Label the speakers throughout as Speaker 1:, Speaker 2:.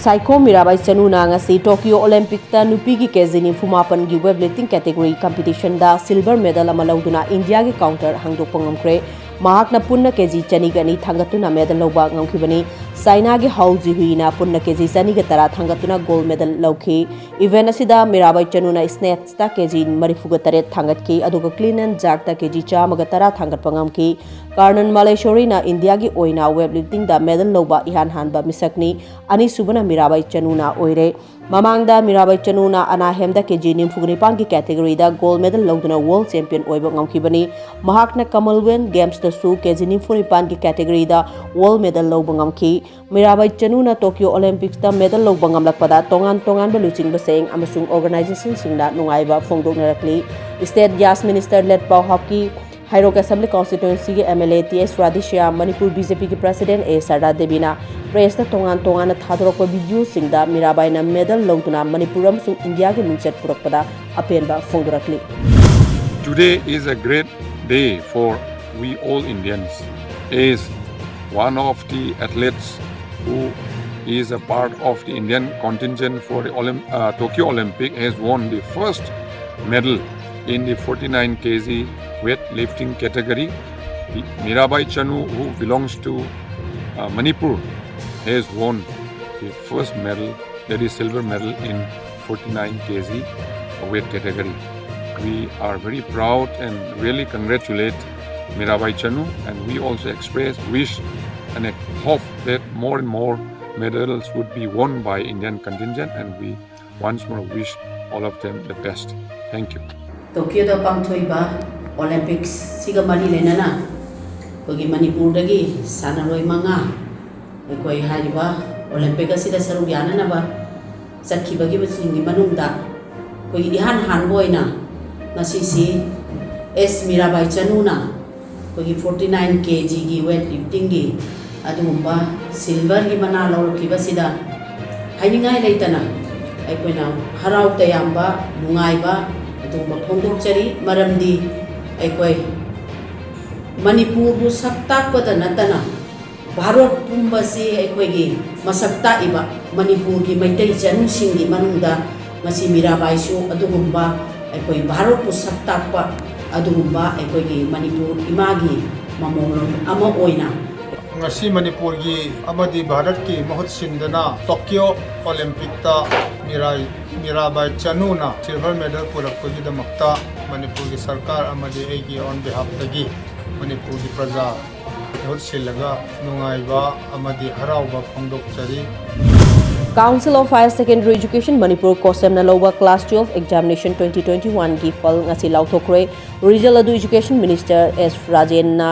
Speaker 1: Saiko Mirabai Chanuna ngasi Tokyo Olympic ta nupi gi keji 94 gi weightlifting category competition da silver medal ama lauduna India gi counter hangdokpa ngamkre mahakna punna keji chani gani thangatuna medal loba ngamkhibani Saina gi hauji huina punna keji chani ga tara thangatuna gold medal lauki event asida Mirabai Chanuna snatch ta keji marifuga tare thangatki aduga clean and jerk ta keji chama ga tara thangatpa ngamki Karnan Maleshori na India gi oina weightlifting da medal loba ihan hanba misakni ani subana Mirabai Chanuna oire Mamangda Mirabai Chanuna ana hemda keji nimfugni pangi category da gold medal lauduna world champion oiba ngamkhibani mahakna Commonwealth Games da su keji nimfugni pangi category da world medal lauba ngamki Mirabai Chanuna Tokyo Olympics da medal lauba ngamlakpada tongan ba luching baseng amasung organization singda nungaiba phongdoknarakli State Gas Minister led Pau Hockey Hairok Assembly Constituency के MLA TS Radishya Manipur BJP के President A Sarda Devina press tongan थादरक video सिंगदा मीराबाई ना medal लौदुना मणिपुर अमसुंग India के मिंचत पुरकपदा अपेनबा फोंदुरकली
Speaker 2: Today is a great day for we all Indians. As one of the athletes who is a part of the Indian contingent for the Tokyo Olympic has won the first medal in the 49 kg weightlifting category. Mirabai Chanu, who belongs to Manipur, has won the first medal, that is silver medal in 49 kg weight category. We are very proud and really congratulate Mirabai Chanu, and we also express wish and hope that more and more medals would be won by Indian contingent, and we once more wish all of them the best. Thank you.
Speaker 3: Tokyo da pangthoiba Olympics siga mari lenana kogi Manipur dagi sanaroi manga koi hariba Olympic asida saru yanana ba sakhi bagi basingi manungda kogi ihan hanboina nasisi S Mirabai Chanuna kogi 49 kg gi weightlifting gi adumba silver gi mana lawki basida hainingai leitana aikoina harau tayamba nungaiba adumba phongdokchari maramdi aikoi Manipur bu saktak pada natana Bharat pumbasi aikoi gi masakta iba Manipur gi maitai chanu singi manungda masi Mirabai su adugumba aikoi Bharat bu saktak pa adugumba aikoi gi Manipur imagi mamolong ama oina
Speaker 4: ngasi Manipur gi amadi Bharat ki mahut sindana Tokyo Olympic ta Mirabai Chanuna silver medal purakpagi damakta Manipur ki sarkar amadi aigi on behalf dagi Manipur ki praja mahut silaga nungaiba amadi harauba phongdokchari
Speaker 1: Council of Higher Secondary Education Manipur Kosem Naloba Class 12 Examination 2021 gi phal ngasi lauthokre Regional Education Minister S Rajenna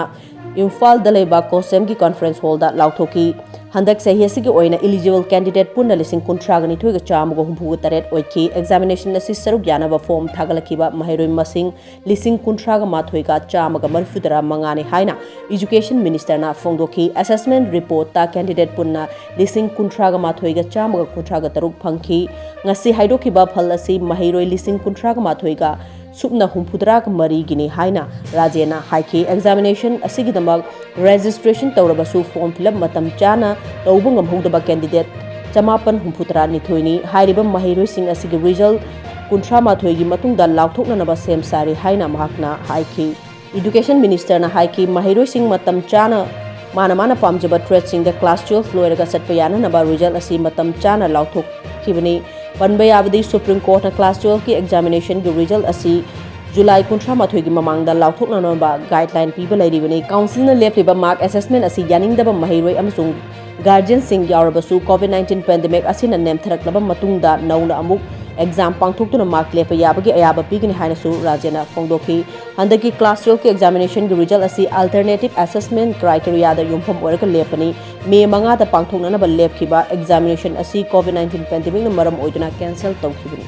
Speaker 1: Imphal Daleba Kosem ki conference hall da lauthoki handak sahi asigi oina eligible candidate punna lising kontragani thuiga chamugo humbu taret oiki examination assi saruk yanaba form thagalakiba mahairoi masing lising kontraga mathoiga chamaga marfudara mangani haina education minister na phongdoki assessment report ta candidate punna lising kontraga mathoiga chamaga kontraga taruk phangki ngasi haidokiba phal asi mahairoi lising kontraga mathoiga Subna Humpudrak Mari Gini Haina Rajena Haiki examination Asigidamak registration Taurabasu form fill up Matam Chana Taubungam Hudaba candidate Chamapan Humputra Nithuini Hairibam Mahiru Singh Asigi result Kuntra Mathoigi Matunda Lautok Naba Sem Sari Haina Mahakna Haiki Education Minister na Haiki Mahiru Singh Matam Chana Mana Pamjaba Threat Singh the class 12 Florida Satpayana Naba result Asi Matam Chana Lautok Kibani Panbay Abdi Supreme Court na Class 12 ki examination ki result asi July 13 gi mamangda lauthok na ba guideline piba lairibani council na lepiba mark assessment asi yaningdaba mahiroi amasung guardian sing yaurabasu COVID-19 pandemic asina nem tharaklaba matungda nauna amuk exam pangthokuna mark lepa yabagi ayaba pigini hainasu Rajena Phongdoki handaki class 12 ki examination ki result asi alternative assessment criteria da yumpham oraka lepani May manga da pangthokna ba lepkiba examination asi COVID-19 pandemic na maram oiduna cancel tawkhibani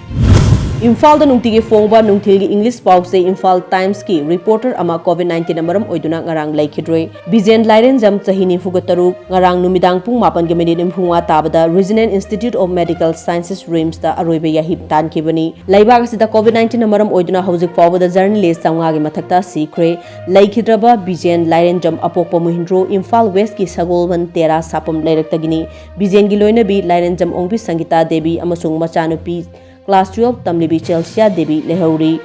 Speaker 1: Imphal da nungtigi fongba nungthilgi English pause Imphal Times ki reporter ama COVID-19 amaram oiduna ngarang laikhidroi Bizen Lairen jam chahini fugataru ngarang numidang pung 8:30 tabada Regional Institute of Medical Sciences RIMS da aroibe yahip tan kibani laibag asida COVID-19 amaram oiduna hauzik fawada journalist samga gi mathakta sikre laikhidraba Bizen Lairen jam apokpa muhindro Imphal West ki sagolban tera sapam lairektagini Bizen gi loina bi Lairen jam ongbi Sangita Devi amasung machanupi Class 12 Tamlibi Chelsea Devi Lehauri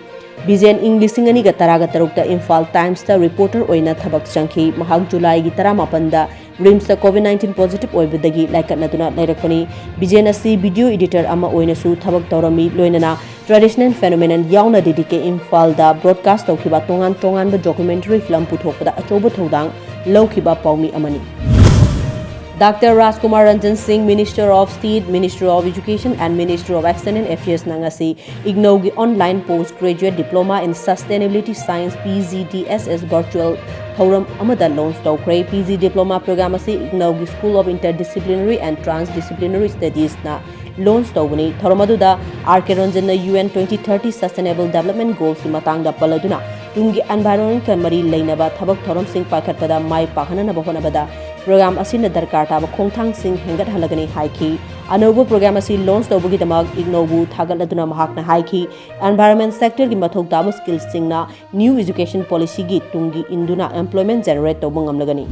Speaker 1: Bizen English Singani Gataraga Tarukta Imphal Times ta reporter oina thabak changki mahak July gi 18 da RIMS ta COVID-19 positive oibadagi laikatnaduna lairakpani Bizen asi video editor ama oina su thabak tawrami loinana traditional phenomenon yauna didike Imphal da broadcast tawkhiba tongan ba documentary film puthokpada achoba thodang lawkhiba paumi amani Dr. Rajkumar Ranjan Singh, Minister of State, Minister of Education and Minister of External Affairs nangasi ignogi online postgraduate diploma in sustainability science PGDSS virtual thoram amada launch tawkre PG diploma program asi ignogi School of Interdisciplinary and Transdisciplinary Studies na launch tawbani thoramadуда RK Ranjan na UN 2030 Sustainable Development Goals ki matangda paladuna tungi environment ka mari leinaba thabak thoram sing pakhatpada mai pahanana bahonabada program asina darkar taba khongthang sing hengat halagani haiki anobu program asi launch tawbugi damag ignobu thagaladuna mahakna haiki environment sector gi mathok taba skills singna new education policy gi tungi induna employment generate tawbung amlagani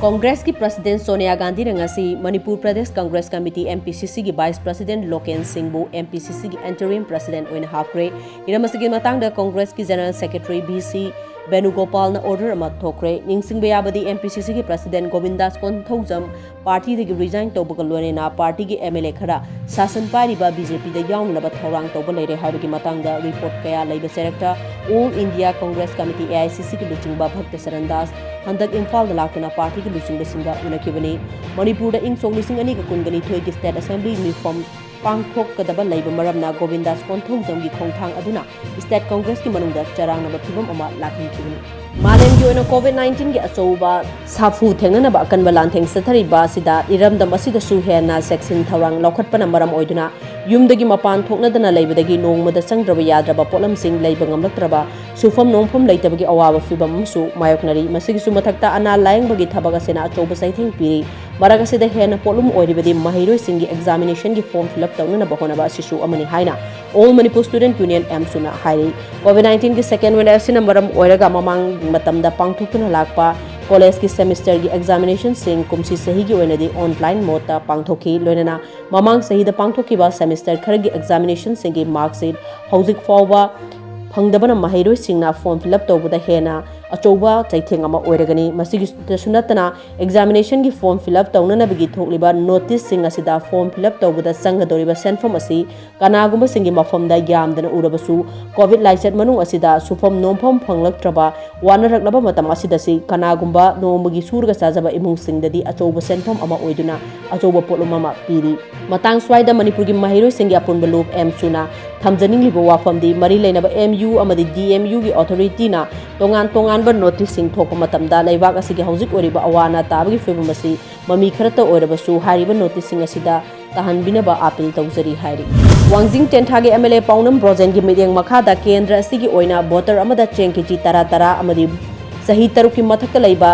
Speaker 1: Congress की President Sonia Gandhi रंगासी Manipur Pradesh Congress Committee MPCC की Vice President Loken Singh bu MPCC की Interim President ओइन हाफरे इरमसी की Matang the Congress की General Secretary BC Venugopal na order ama thokre ningsing bayabadi MPCC की President Govindas Konthojam party de resign tawbaga lone na party की MLA khara sasan pariba BJP da yaunglaba thorang tawba leire haibagi matang da report kaya leiba selector All India Congress Committee AICC की luchingba Bhakta Sarandas handak Imphal da lakuna party की luchingba singa unakibani Manipur da ing 2022 की State Assembly reform Pangthok kadaba leiba maramna Govindas Konthojam gi khongthang aduna State Congress ki manungda charangnaba thibam ama lakhin kibani Malem gi oina COVID-19 gi achoba safu thengnana ba akanba lantheng sathari ba sida iramdam asida su hena section thawang lokhatpana maram oiduna yumdagi mapan thoknadana leibadagi nongmada changdraba yadraba polam sing leiba ngamlaktraba sufam nongpham leitabagi awaba fibam su mayoknari masigi su mathakta ana layangbagi thabaga sena achoba saitheng piri maragasida hena polum oiribadi mahiroi singi examination gi form fill up tawnana bahona ba sisu amani haina All Manipur Student Union Suna hairi COVID-19 ki second wave asina maram oiraga mamang matamda pangthokna lakpa college ki semester ki examination sing kumsi sahi gi oinadi online mode ta pangthoki loinana mamang sahi da pangthoki ba semester khargi examination sing gi mark sheet hauzik fawba phangdabana mahiroi singna form fill up tawbuda hena achoba chaitheng ama oiragani masigi sunatana examination gi form fill up tawnana bigi thokliba notice sing asida form fill up tawbuda sangadoriba senform asi kanagumba singi mafamda yamdana urabasu covid laichat manung asida sufam nompham phanglaktraba wanaraklaba matam asida si kanagumba nomagi surga sajaba imung singdadi achoba senform ama oiduna achoba polum ama piri matang swaida manipur gi mahiroi singi apunba loop suna thamjaning libo wafamdi mari leinaba MU amadi DMU gi authority na tongan ba notice sing thokpa matamda leibak asigi hauzik oriba awana tabagi fibum asi mami kharata oirabasu hariba notice sing asida tahanbinaba appeal tawjari hairi Wangjing Tenthagi MLA Paunam Brojen gi mideng makhada kendra asigi oina voter amada chengkiji tara amadi sahi taruki mathakta leiba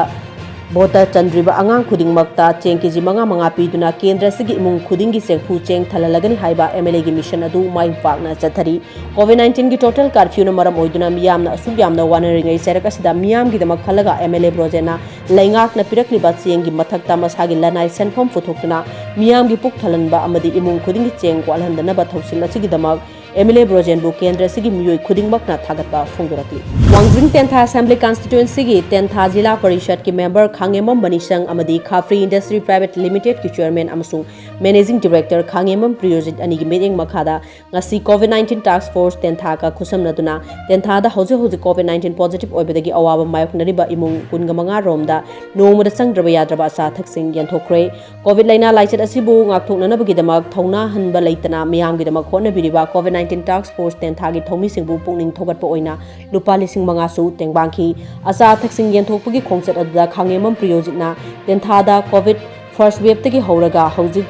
Speaker 1: Bota Chandriba Angang Kuding Makta Chengkiji Manga Piduna Kendra Sigi Imung Kudingi Sekhu Cheng Thalalagani Haiba MLA gi mission adu mai fakna chathari COVID-19 gi total curfew na maram oiduna miyamna sugyamna wanaringai serakasida miyam gi damak khalaga MLA Brojena laingak na pirakliba cheng gi mathakta masagi lanai senfom futhokna miyam gi puk thalanba amadi imung kudingi cheng kwalhandana ba thausil asigi damak MLA Brojen bu kendra sigi miyoi khudingmakna thagatba phongdorakli Wangjing Tentha Assembly Constituency gi Tentha Jila Parishad ki member Khangemam Banisang amadi Khafri Industry Private Limited ki chairman amasung managing director Khangemam Priyojit ani gi meeting makhada ngasi COVID-19 task force Tentha ka khusamnaduna Tentha da hoji COVID-19 positive oibadagi awaba mayoknariba imung 15 romda nomada sangdraba yadraba sa thaksing yanthokre COVID laina laichat asibu ngakthoknanabagi damak thauna hanba leitana miyam gi damak khona biriba COVID-19 task force Tentha gi thomi singbu pungning thogatpa oina lupa lising manga su tengbangki asa thaksing yenthokpagi khongchat adda Khangemam Priyojitna Tentha da COVID first wave tagi horaga hojik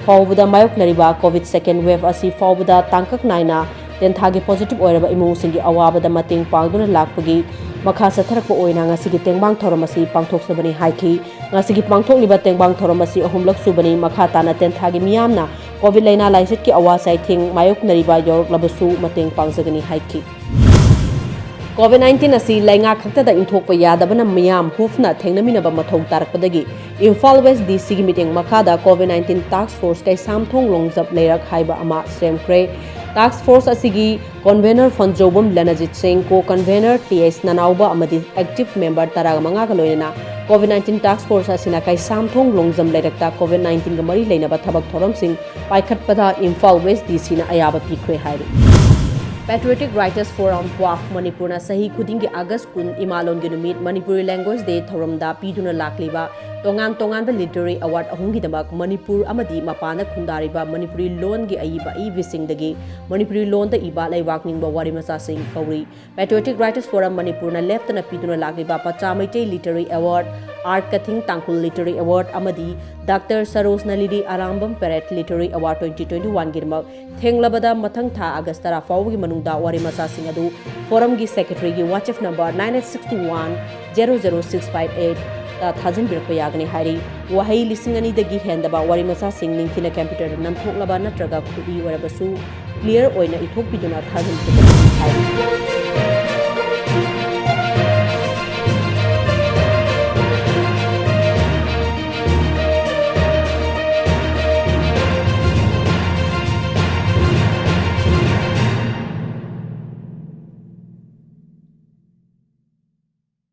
Speaker 1: fawbada mayoknariba COVID second wave asi fawbada tangkak naina ꯇꯦꯟꯊꯥꯒꯤ positive ꯑꯣꯏꯔꯕ ꯏꯃꯨꯡꯁꯤꯡꯒꯤ ꯑꯋꯥꯕꯗ ꯃꯇꯦꯡ ꯄꯥꯡꯗꯨꯅ ꯂꯥꯛꯄꯒꯤ ꯃꯈꯥ ꯆꯠꯊꯔꯛꯄ ꯑꯣꯏꯅ ꯉꯁꯤꯒꯤ ꯇꯦꯡꯕꯥꯡ ꯊꯧꯔꯝ ꯑꯁꯤ ꯄꯥꯡꯊꯣꯛꯆꯕꯅꯤ ꯍꯥꯏꯈꯤ ꯉꯁꯤꯒꯤ ꯄꯥꯡꯊꯣꯛꯂꯤꯕ ꯇꯦꯡꯕꯥꯡ ꯊꯧꯔꯝ ꯑꯁꯤ ꯑꯍꯨꯝꯂꯛ ꯁꯨꯕꯅꯤ ꯃꯈꯥ ꯇꯥꯅ ꯇꯦꯟꯊꯥꯒꯤ ꯃꯤꯌꯥꯝꯅ ꯀꯣꯚꯤꯗ ꯂꯩꯅꯥ ꯂꯥꯏꯆꯠꯀꯤ ꯑꯋꯥ ꯆꯩꯊꯦꯡ ꯃꯥꯌꯣꯛꯅꯔꯤꯕ ꯌꯥꯎꯔꯛꯂꯕꯁꯨ ꯃꯇꯦꯡ ꯄꯥꯡꯖꯒꯅꯤ ꯍꯥꯏꯈꯤ COVID-19 asi lainga khakta da inthokpa yadabana miyam hufna thengnaminnaba mathau tarakpadagi Imphal West DC gi meeting makada COVID-19 task force kai samthong longjap leirak haiba ama semkre task force asigi convener Fanjobam Lanajit Singh ko convener TS Nanauba amadi active member taraga manga ga loinana COVID-19 task force asina kai samthong longjam leirakta COVID-19 ga mari leinaba thabak thoram sing paikhatpada Imphal West DC na ayaba pikre hairi Patriotic Writers Forum PWAF Manipurna Sahi Khudingi August Kun Imalon Ginumit Manipuri Language Day Thoramda Piduna Lakliba Tongan Literary Award Ahungi Damak Manipur Amadi Mapana Kundariba Manipuri Loan Gi Aiba Ibising Dagi Manipuri Loan the Iba Laywakning Bawari Masa Singh Kauri Patriotic Writers Forum Manipurna Left na Piduna Lakliba Pachamaite Literary Award Art Kathing Tangkul Literary Award Amadi Dr. Saros Nalidi Arambam Peret Literary Award 2021 Girmak Thenglabada Mathang Tha Agastara Fawgi Manungda Wari Masa Singh Adu Forum Gi Secretary Gi WhatsApp number 9861 00658 da Thazin Birpa Yagni Hari Wahai Lisingani Dagi Hendaba Wari Masa Singh Ningthina Computer Namthoklaba Natraga Kudi Warabasu Clear Oina Ithok Piduna Thazin